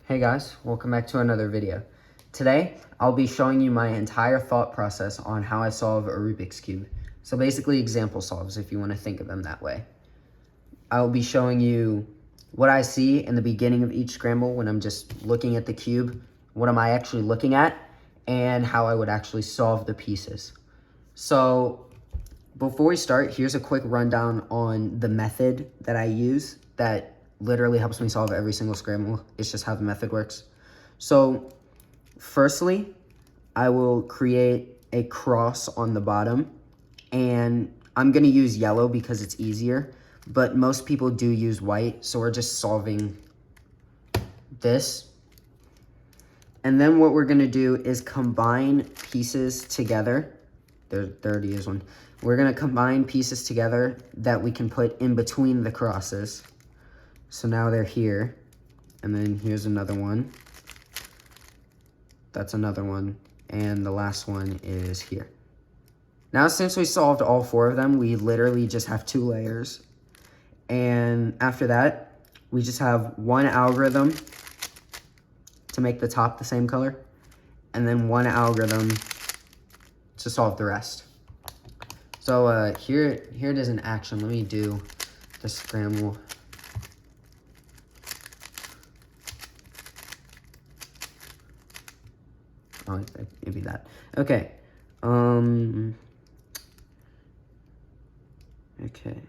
Hey guys, welcome back to another video. Today, I'll be showing you my entire thought process on how I solve a Rubik's Cube. So basically example solves, if you want to think of them that way. I'll be showing you what I see in the beginning of each scramble when I'm just looking at the cube, what am I actually looking at, and how I would actually solve the pieces. So before we start, here's a quick rundown on the method that I use that literally helps me solve every single scramble. It's just how the method works. So firstly, I will create a cross on the bottom, and I'm gonna use yellow because it's easier, but most people do use white, so we're just solving this. And then what we're gonna do is combine pieces together. There already is one. We're gonna combine pieces together that we can put in between the crosses. So now they're here, and then here's another one. That's another one, and the last one is here. Now, since we solved all four of them, we literally just have two layers. And after that, we just have one algorithm to make the top the same color, and then one algorithm to solve the rest. So here it is in action. Let me do the scramble. Oh, maybe that. Okay. Okay.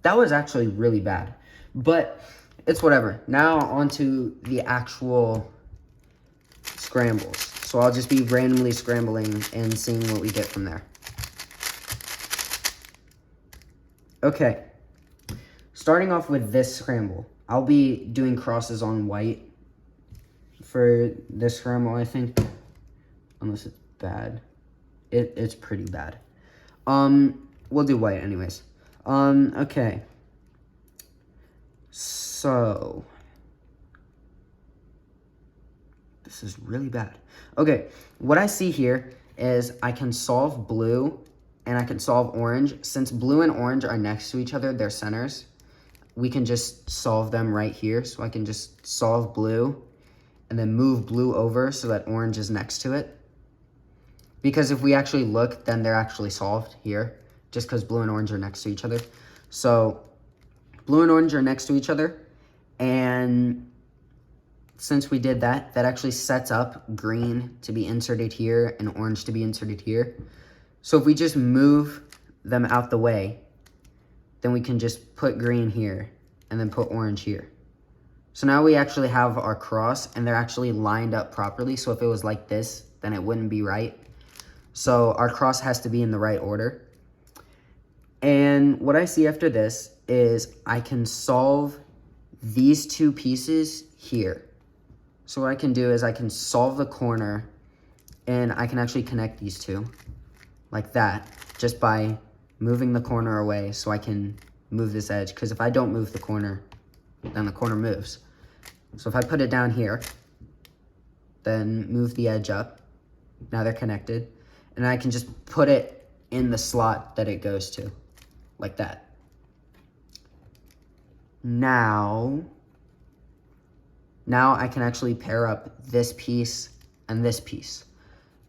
That was actually really bad, but it's whatever. Now onto the actual scrambles. So I'll just be randomly scrambling and seeing what we get from there. Okay, starting off with this scramble, I'll be doing crosses on white for this scramble, I think, unless it's bad. It's pretty bad. We'll do white anyways. Okay. So this is really bad. Okay, what I see here is I can solve blue and I can solve orange. Since blue and orange are next to each other, they're centers, we can just solve them right here. So I can just solve blue and then move blue over so that orange is next to it. Because if we actually look, then they're actually solved here, just because blue and orange are next to each other. So blue and orange are next to each other, and since we did that, that actually sets up green to be inserted here and orange to be inserted here. So if we just move them out the way, then we can just put green here and then put orange here. So now we actually have our cross, and they're actually lined up properly. So if it was like this, then it wouldn't be right. So our cross has to be in the right order. And what I see after this is I can solve these two pieces here. So what I can do is I can solve the corner, and I can actually connect these two like that just by moving the corner away so I can move this edge. Because if I don't move the corner, then the corner moves. So if I put it down here, then move the edge up, now they're connected. And I can just put it in the slot that it goes to, like that. Now I can actually pair up this piece and this piece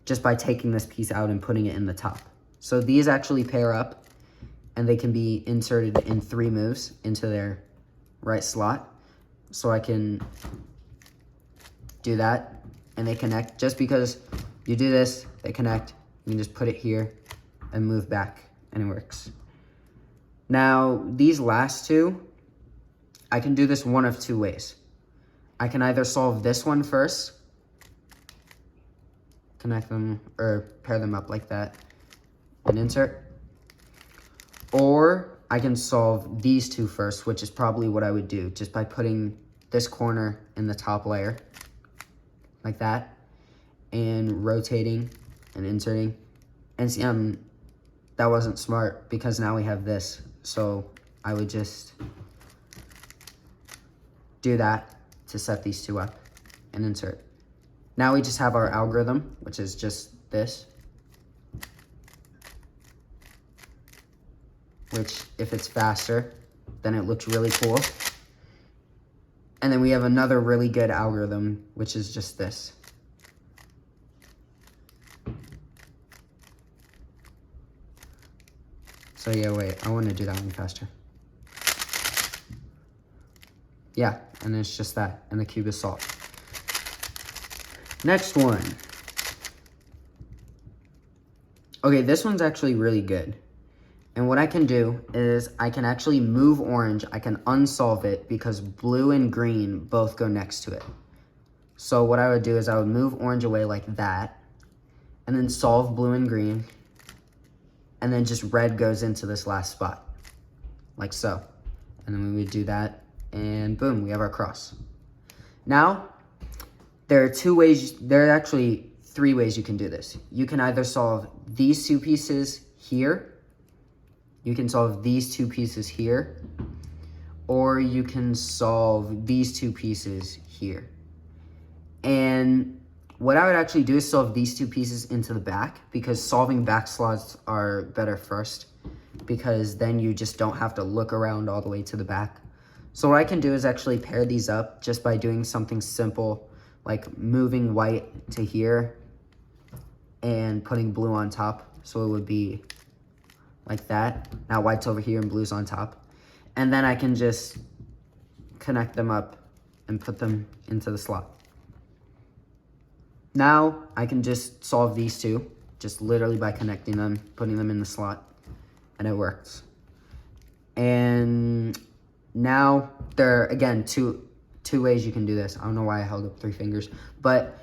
just by taking this piece out and putting it in the top. So these actually pair up, and they can be inserted in 3 moves into their right slot. So I can do that, and they connect. Just because you do this, they connect. You can just put it here and move back, and it works. Now, these last two, I can do this one of 2 ways. I can either solve this one first, connect them, or pair them up like that, and insert. Or I can solve these 2 first, which is probably what I would do, just by putting this corner in the top layer, like that, and rotating and inserting. And see, I'm that wasn't smart because now we have this. So I would just do that to set these two up and insert. Now we just have our algorithm, which is just this. Which, if it's faster, then it looks really cool. And then we have another really good algorithm, which is just this. So yeah, wait, I want to do that one faster. Yeah, and it's just that, and the cube is solved. Next one. Okay, this one's actually really good. And what I can do is I can actually move orange. I can unsolve it because blue and green both go next to it. So what I would do is I would move orange away like that, and then solve blue and green, and then just red goes into this last spot, like so. And then we would do that, and boom, we have our cross. Now, there are actually 3 ways you can do this. You can either solve these 2 pieces here, you can solve these 2 pieces here, or you can solve these 2 pieces here. And what I would actually do is solve these 2 pieces into the back, because solving back slots are better first, because then you just don't have to look around all the way to the back. So what I can do is actually pair these up just by doing something simple, like moving white to here and putting blue on top. So it would be like that. Now white's over here and blue's on top. And then I can just connect them up and put them into the slot. Now I can just solve these 2, just literally by connecting them, putting them in the slot, and it works. And now there are, again, two ways you can do this. I don't know why I held up 3 fingers, but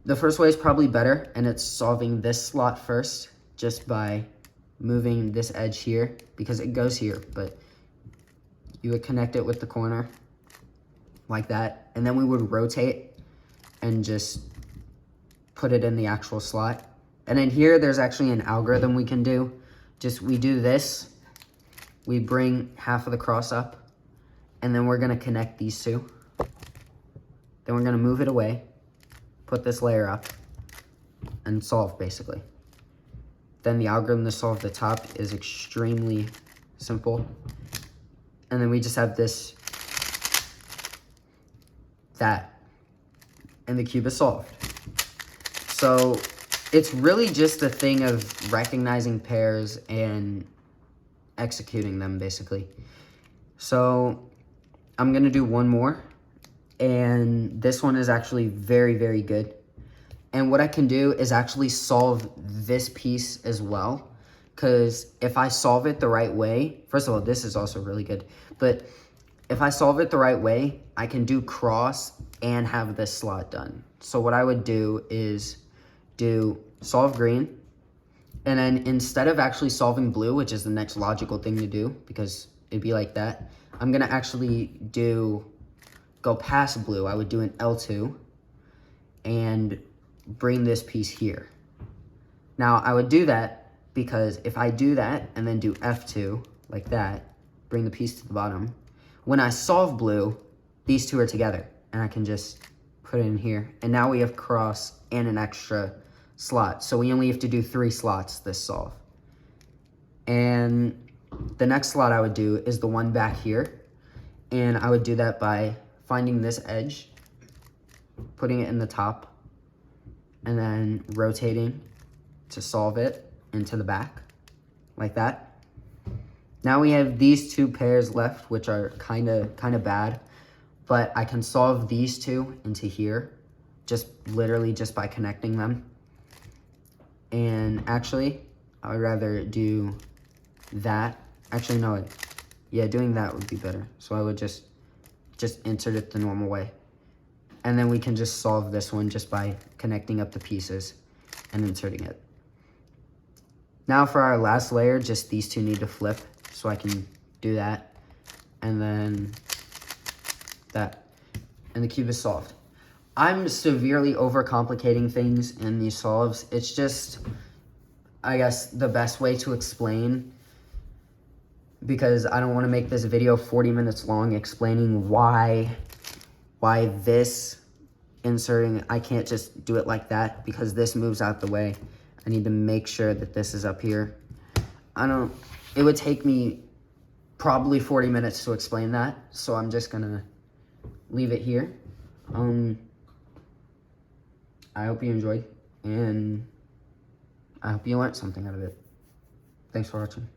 the first way is probably better, and it's solving this slot first, just by moving this edge here, because it goes here, but you would connect it with the corner like that, and then we would rotate and just put it in the actual slot. And then here, there's actually an algorithm we can do. We do this, we bring half of the cross up, and then we're gonna connect these 2. Then we're gonna move it away, put this layer up, and solve, basically. Then the algorithm to solve the top is extremely simple. And then we just have this, that, and the cube is solved. So it's really just a thing of recognizing pairs and executing them, basically. So I'm gonna do one more, and this one is actually very, very good. And what I can do is actually solve this piece as well, because if I solve it the right way, first of all, this is also really good, but if I solve it the right way, I can do cross and have this slot done. So what I would do is do solve green, and then instead of actually solving blue, which is the next logical thing to do, because it'd be like that, I'm gonna actually go past blue. I would do an L2 and bring this piece here. Now I would do that because if I do that and then do F2 like that, bring the piece to the bottom, when I solve blue, these 2 are together, and I can just put it in here. And now we have cross and an extra slot. So we only have to do 3 slots this solve. And the next slot I would do is the one back here. And I would do that by finding this edge, putting it in the top, and then rotating to solve it into the back, like that. Now we have these 2 pairs left, which are kind of bad, but I can solve these 2 into here, literally just by connecting them. And actually, I would rather do that. Actually, no, yeah, doing that would be better. So I would just insert it the normal way. And then we can just solve this one just by connecting up the pieces and inserting it. Now for our last layer, just these 2 need to flip, so I can do that. And then that. And the cube is solved. I'm severely overcomplicating things in these solves. It's just, I guess, the best way to explain, because I don't want to make this video 40 minutes long explaining why this inserting, I can't just do it like that because this moves out the way. I need to make sure that this is up here. It would take me probably 40 minutes to explain that, so I'm just gonna leave it here. I hope you enjoyed, and I hope you learned something out of it. Thanks for watching.